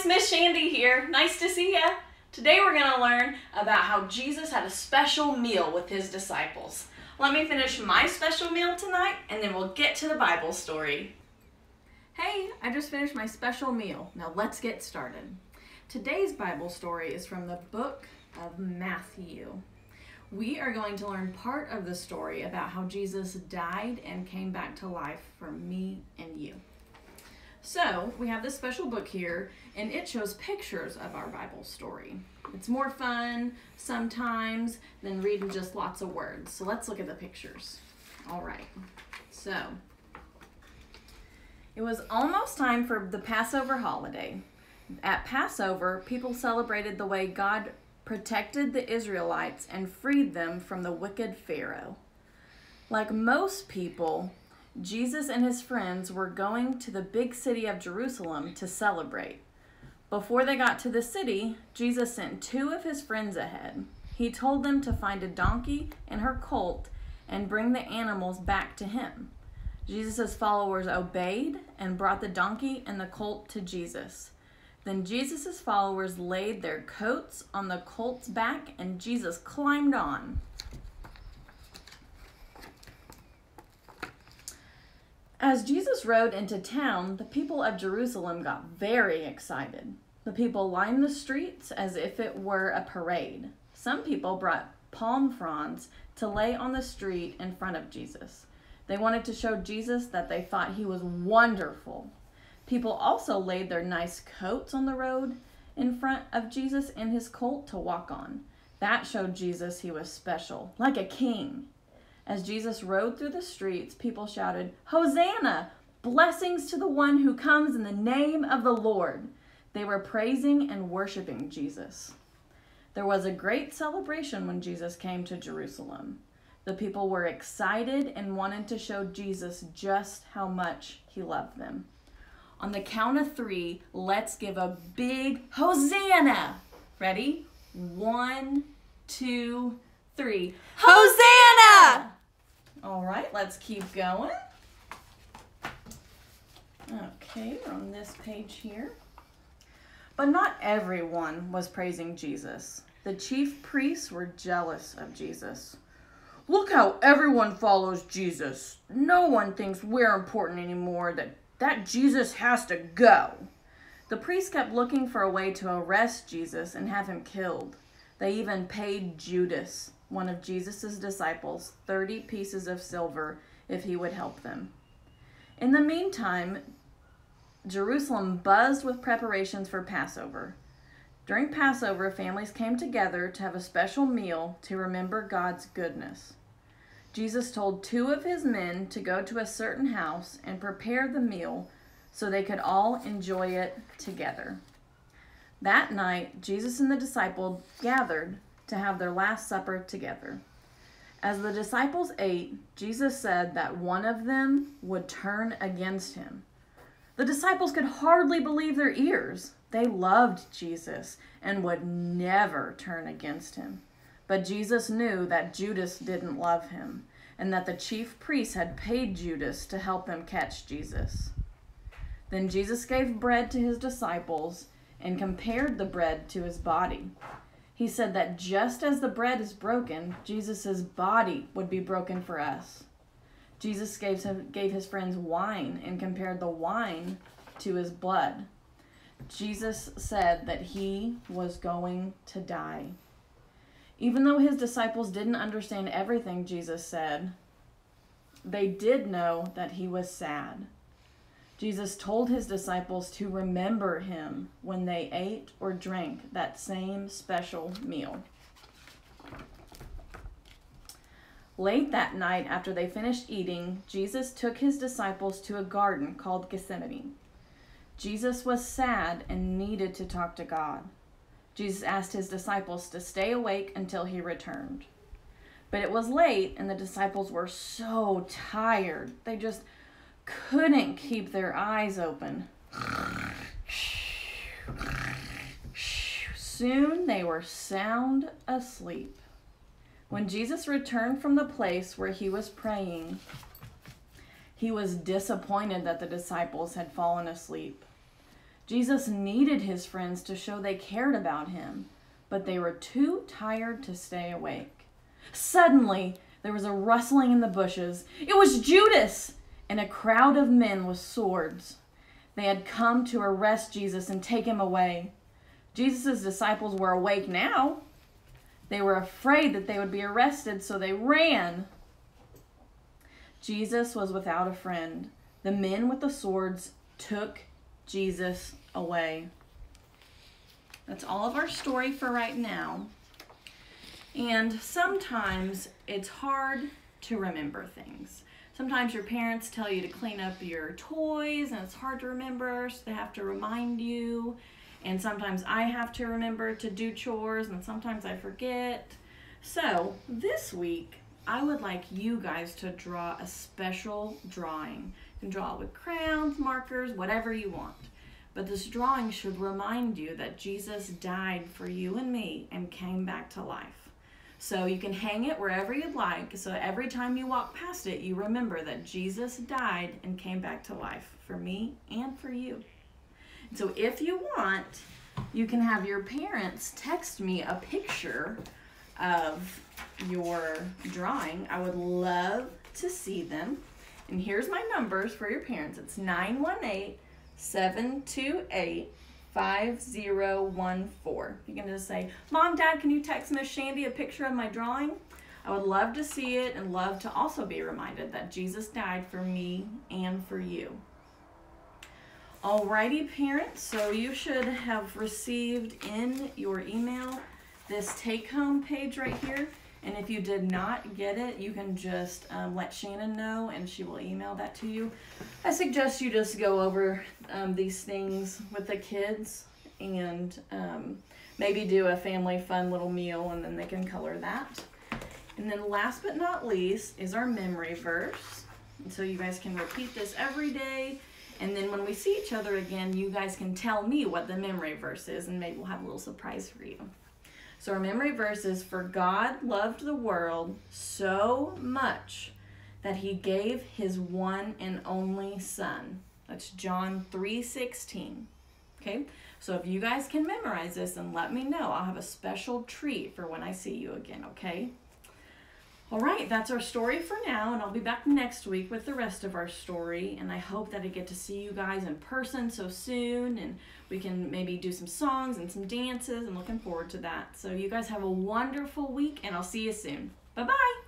guys, Miss Shandy here. Nice to see ya. Today we're going to learn about how Jesus had a special meal with his disciples. Let me finish my special meal tonight and then we'll get to the Bible story. Hey, I just finished my special meal. Now let's get started. Today's Bible story is from the book of Matthew. We are going to learn part of the story about how Jesus died and came back to life for me and you. So, we have this special book here, and it shows pictures of our Bible story. It's more fun sometimes than reading just lots of words. So let's look at the pictures. All right. So, it was almost time for the Passover holiday. At Passover, people celebrated the way God protected the Israelites and freed them from the wicked Pharaoh. Like most people, Jesus and his friends were going to the big city of Jerusalem to celebrate. Before they got to the city, Jesus sent two of his friends ahead. He told them to find a donkey and her colt and bring the animals back to him. Jesus' followers obeyed and brought the donkey and the colt to Jesus. Then Jesus' followers laid their coats on the colt's back and Jesus climbed on. As Jesus rode into town, the people of Jerusalem got very excited. The people lined the streets as if it were a parade. Some people brought palm fronds to lay on the street in front of Jesus. They wanted to show Jesus that they thought he was wonderful. People also laid their nice coats on the road in front of Jesus and his colt to walk on. That showed Jesus he was special, like a king. As Jesus rode through the streets, people shouted, "Hosanna! Blessings to the one who comes in the name of the Lord." They were praising and worshiping Jesus. There was a great celebration when Jesus came to Jerusalem. The people were excited and wanted to show Jesus just how much he loved them. On the count of three, let's give a big Hosanna. Ready? 1, 2, 3. Hosanna! All right, let's keep going. Okay, we're on this page here. But not everyone was praising Jesus. The chief priests were jealous of Jesus. "Look how everyone follows Jesus. No one thinks we're important anymore, that Jesus has to go." The priests kept looking for a way to arrest Jesus and have him killed. They even paid Judas, one of Jesus' disciples, 30 pieces of silver if he would help them. In the meantime, Jerusalem buzzed with preparations for Passover. During Passover, families came together to have a special meal to remember God's goodness. Jesus told two of his men to go to a certain house and prepare the meal so they could all enjoy it together. That night, Jesus and the disciples gathered to have their Last Supper together. As the disciples ate, Jesus said that one of them would turn against him. The disciples could hardly believe their ears. They loved Jesus and would never turn against him. But Jesus knew that Judas didn't love him and that the chief priests had paid Judas to help them catch Jesus. Then Jesus gave bread to his disciples and compared the bread to his body. He said that just as the bread is broken, Jesus' body would be broken for us. Jesus gave his friends wine and compared the wine to his blood. Jesus said that he was going to die. Even though his disciples didn't understand everything Jesus said, they did know that he was sad. Jesus told his disciples to remember him when they ate or drank that same special meal. Late that night, after they finished eating, Jesus took his disciples to a garden called Gethsemane. Jesus was sad and needed to talk to God. Jesus asked his disciples to stay awake until he returned. But it was late, and the disciples were so tired. They just couldn't keep their eyes open. Soon they were sound asleep. When Jesus returned from the place where he was praying, he was disappointed that the disciples had fallen asleep. Jesus needed his friends to show they cared about him, but they were too tired to stay awake. Suddenly, there was a rustling in the bushes. It was Judas and a crowd of men with swords. They had come to arrest Jesus and take him away. Jesus' disciples were awake now. They were afraid that they would be arrested, so they ran. Jesus was without a friend. The men with the swords took Jesus away. That's all of our story for right now. And sometimes it's hard to remember things. Sometimes your parents tell you to clean up your toys and it's hard to remember, so they have to remind you. And sometimes I have to remember to do chores and sometimes I forget. So this week, I would like you guys to draw a special drawing. You can draw it with crayons, markers, whatever you want. But this drawing should remind you that Jesus died for you and me and came back to life. So you can hang it wherever you'd like, so every time you walk past it, you remember that Jesus died and came back to life for me and for you. And so if you want, you can have your parents text me a picture of your drawing. I would love to see them. And here's my numbers for your parents. It's 918-728-5014. You can just say, Mom, Dad, can you text Miss Shandy a picture of my drawing? I would love to see it and love to also be reminded that Jesus died for me and for you. Alrighty, parents, so you should have received in your email this take-home page right here. And if you did not get it, you can just let Shannon know and she will email that to you. I suggest you just go over these things with the kids and maybe do a family fun little meal and then they can color that. And then last but not least is our memory verse. And so you guys can repeat this every day. And then when we see each other again, you guys can tell me what the memory verse is and maybe we'll have a little surprise for you. So our memory verse is, for God loved the world so much that he gave his one and only son. That's John 3:16. Okay, so if you guys can memorize this and let me know, I'll have a special treat for when I see you again, okay? All right, that's our story for now, and I'll be back next week with the rest of our story, and I hope that I get to see you guys in person so soon, and we can maybe do some songs and some dances. I'm looking forward to that. So you guys have a wonderful week, and I'll see you soon. Bye-bye.